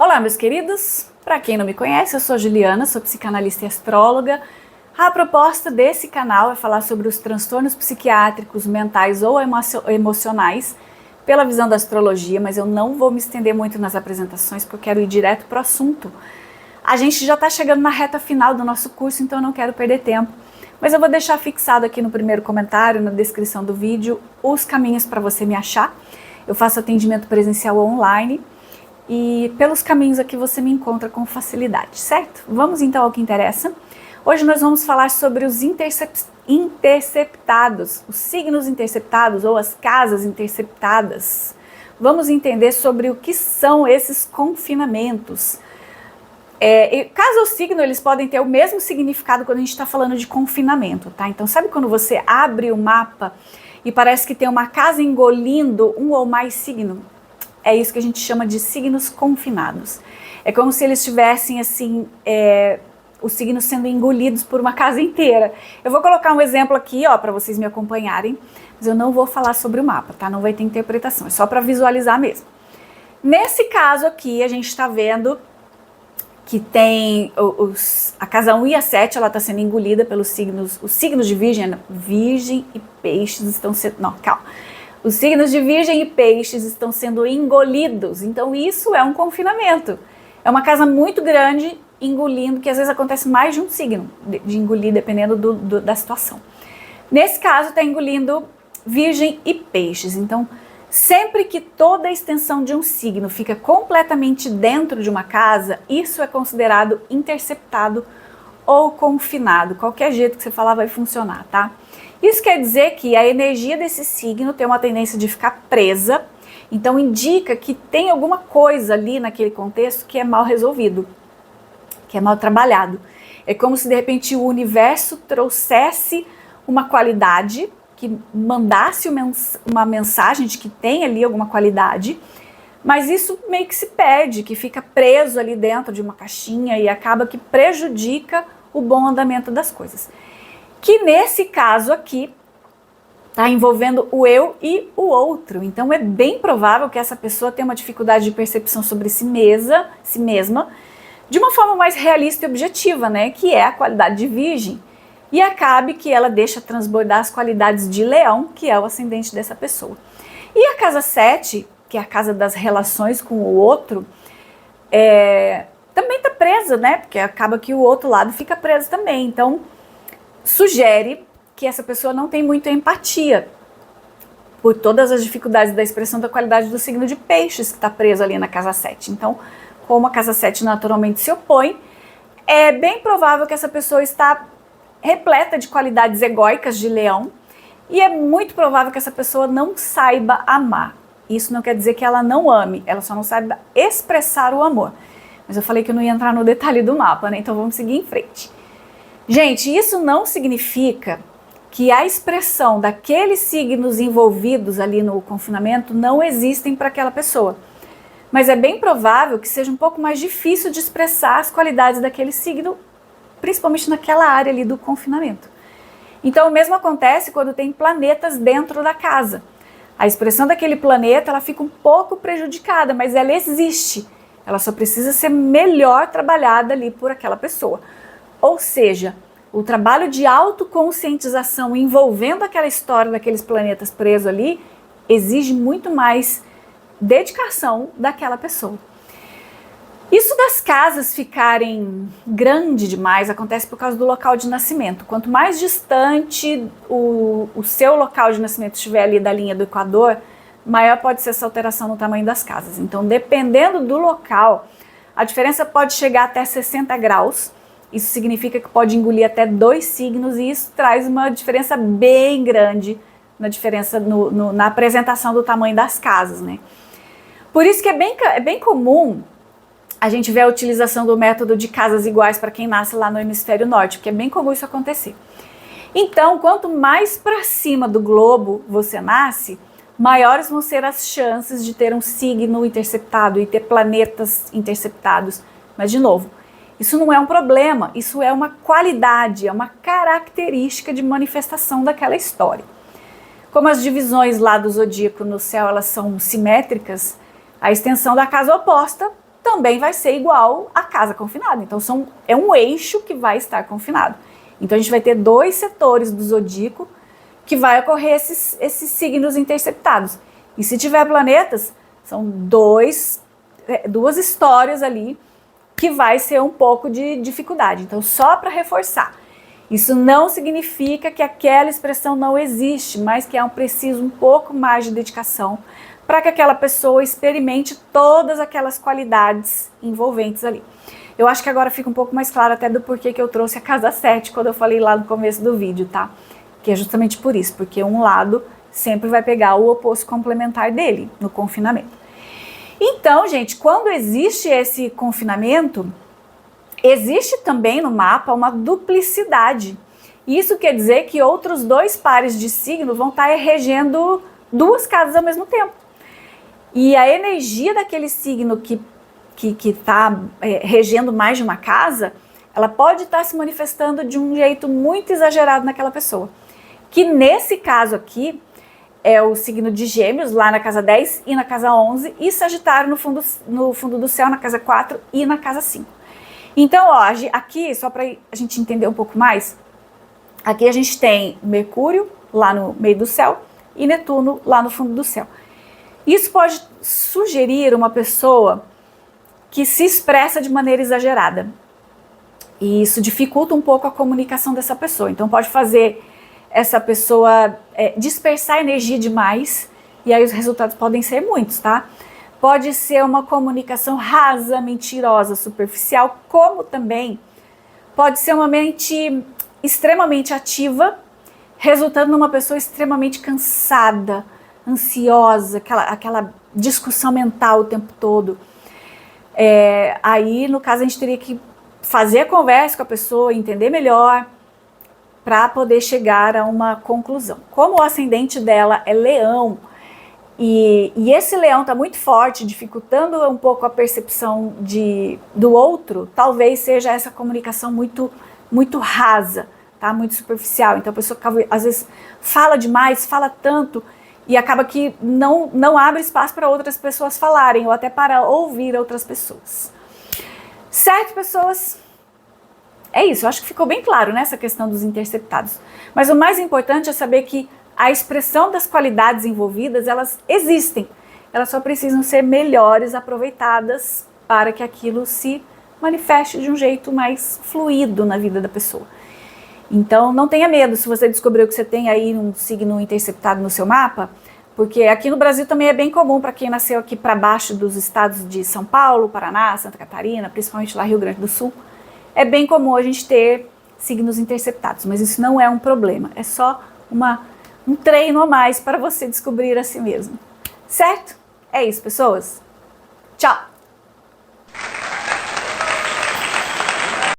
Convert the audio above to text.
Olá, meus queridos! Para quem não me conhece, eu sou Juliana, sou psicanalista e astróloga. A proposta desse canal é falar sobre os transtornos psiquiátricos, mentais ou emocionais pela visão da astrologia, mas eu não vou me estender muito nas apresentações porque eu quero ir direto para o assunto. A gente já está chegando na reta final do nosso curso, então eu não quero perder tempo. Mas eu vou deixar fixado aqui no primeiro comentário, na descrição do vídeo, os caminhos para você me achar. Eu faço atendimento presencial online e pelos caminhos aqui você me encontra com facilidade, certo? Vamos então ao que interessa. Hoje nós vamos falar sobre os interceptados, os signos interceptados ou as casas interceptadas. Vamos entender sobre o que são esses confinamentos. Casa ou signo, eles podem ter o mesmo significado quando a gente está falando de confinamento, tá? Então, sabe quando você abre o mapa e parece que tem uma casa engolindo um ou mais signos? É isso que a gente chama de signos confinados. É como se eles estivessem, assim, os signos sendo engolidos por uma casa inteira. Eu vou colocar um exemplo aqui, ó, para vocês me acompanharem, mas eu não vou falar sobre o mapa, tá? Não vai ter interpretação, é só para visualizar mesmo. Nesse caso aqui, a gente está vendo que tem a casa 1 e a 7, ela está sendo engolida pelos signos, os signos de Virgem e Peixes estão sendo, não, calma, os signos de Virgem e Peixes estão sendo engolidos, então isso é um confinamento, é uma casa muito grande engolindo, que às vezes acontece mais de um signo de engolir, dependendo da situação. Nesse caso está engolindo Virgem e Peixes, então sempre que toda a extensão de um signo fica completamente dentro de uma casa, isso é considerado interceptado ou confinado. Qualquer jeito que você falar vai funcionar, tá? Isso quer dizer que a energia desse signo tem uma tendência de ficar presa, então indica que tem alguma coisa ali naquele contexto que é mal resolvido, que é mal trabalhado. É como se de repente o universo trouxesse uma qualidade, que mandasse uma mensagem de que tem ali alguma qualidade, mas isso meio que se perde, que fica preso ali dentro de uma caixinha e acaba que prejudica o bom andamento das coisas. Que nesse caso aqui está envolvendo o eu e o outro, então é bem provável que essa pessoa tenha uma dificuldade de percepção sobre si mesma, de uma forma mais realista e objetiva, né, que é a qualidade de Virgem. E acabe que ela deixa transbordar as qualidades de Leão, que é o ascendente dessa pessoa. E a casa 7, que é a casa das relações com o outro, também está presa, né? Porque acaba que o outro lado fica preso também. Então, sugere que essa pessoa não tem muita empatia por todas as dificuldades da expressão da qualidade do signo de Peixes, que está preso ali na casa 7. Então, como a casa 7 naturalmente se opõe, é bem provável que essa pessoa está repleta de qualidades egóicas de Leão, e é muito provável que essa pessoa não saiba amar. Isso não quer dizer que ela não ame, ela só não sabe expressar o amor. Mas eu falei que eu não ia entrar no detalhe do mapa, né? Então vamos seguir em frente. Gente, isso não significa que a expressão daqueles signos envolvidos ali no confinamento não existem para aquela pessoa. Mas é bem provável que seja um pouco mais difícil de expressar as qualidades daquele signo, principalmente naquela área ali do confinamento. Então o mesmo acontece quando tem planetas dentro da casa. A expressão daquele planeta, ela fica um pouco prejudicada, mas ela existe. Ela só precisa ser melhor trabalhada ali por aquela pessoa. Ou seja, o trabalho de autoconscientização envolvendo aquela história daqueles planetas presos ali exige muito mais dedicação daquela pessoa. Isso das casas ficarem grande demais acontece por causa do local de nascimento. Quanto mais distante o seu local de nascimento estiver ali da linha do Equador, maior pode ser essa alteração no tamanho das casas. Então, dependendo do local, a diferença pode chegar até 60 graus. Isso significa que pode engolir até 2 signos e isso traz uma diferença bem grande na apresentação do tamanho das casas, né? Por isso que é bem comum a gente vê a utilização do método de casas iguais para quem nasce lá no hemisfério norte, porque é bem comum isso acontecer. Então, quanto mais para cima do globo você nasce, maiores vão ser as chances de ter um signo interceptado e ter planetas interceptados. Mas, de novo, isso não é um problema, isso é uma qualidade, é uma característica de manifestação daquela história. Como as divisões lá do zodíaco no céu, elas são simétricas, a extensão da casa oposta também vai ser igual à casa confinada. Então é um eixo que vai estar confinado. Então a gente vai ter 2 setores do zodíaco que vai ocorrer esses signos interceptados. E se tiver planetas, são duas histórias ali que vai ser um pouco de dificuldade. Então, só para reforçar, isso não significa que aquela expressão não existe, mas que é preciso um pouco mais de dedicação para que aquela pessoa experimente todas aquelas qualidades envolventes ali. Eu acho que agora fica um pouco mais claro até do porquê que eu trouxe a casa 7 quando eu falei lá no começo do vídeo, tá? Que é justamente por isso, porque um lado sempre vai pegar o oposto complementar dele no confinamento. Então, gente, quando existe esse confinamento, existe também no mapa uma duplicidade. Isso quer dizer que outros 2 pares de signo vão estar regendo 2 casas ao mesmo tempo. E a energia daquele signo que está regendo mais de uma casa, ela pode estar se manifestando de um jeito muito exagerado naquela pessoa. Que nesse caso aqui é o signo de Gêmeos, lá na casa 10 e na casa 11, e Sagitário no fundo do céu, na casa 4 e na casa 5. Então, ó, aqui, só para a gente entender um pouco mais, aqui a gente tem Mercúrio lá no meio do céu e Netuno lá no fundo do céu. Isso pode sugerir uma pessoa que se expressa de maneira exagerada. E isso dificulta um pouco a comunicação dessa pessoa. Então pode fazer essa pessoa dispersar energia demais, e aí os resultados podem ser muitos, tá? Pode ser uma comunicação rasa, mentirosa, superficial, como também pode ser uma mente extremamente ativa, resultando numa pessoa extremamente cansada, ansiosa, aquela discussão mental o tempo todo. Aí, no caso, a gente teria que fazer a conversa com a pessoa, entender melhor, para poder chegar a uma conclusão. Como o ascendente dela é Leão, e esse Leão está muito forte, dificultando um pouco a percepção do outro, talvez seja essa comunicação muito rasa, tá? Muito superficial. Então a pessoa às vezes fala demais, fala tanto, e acaba que não abre espaço para outras pessoas falarem, ou até para ouvir outras pessoas. Certo, pessoas? É isso, eu acho que ficou bem claro nessa questão dos interceptados. Mas o mais importante é saber que a expressão das qualidades envolvidas, elas existem. Elas só precisam ser melhores aproveitadas para que aquilo se manifeste de um jeito mais fluido na vida da pessoa. Então não tenha medo se você descobriu que você tem aí um signo interceptado no seu mapa, porque aqui no Brasil também é bem comum para quem nasceu aqui para baixo dos estados de São Paulo, Paraná, Santa Catarina, principalmente lá Rio Grande do Sul. É bem comum a gente ter signos interceptados, mas isso não é um problema, é só um treino a mais para você descobrir a si mesmo. Certo? É isso, pessoas. Tchau!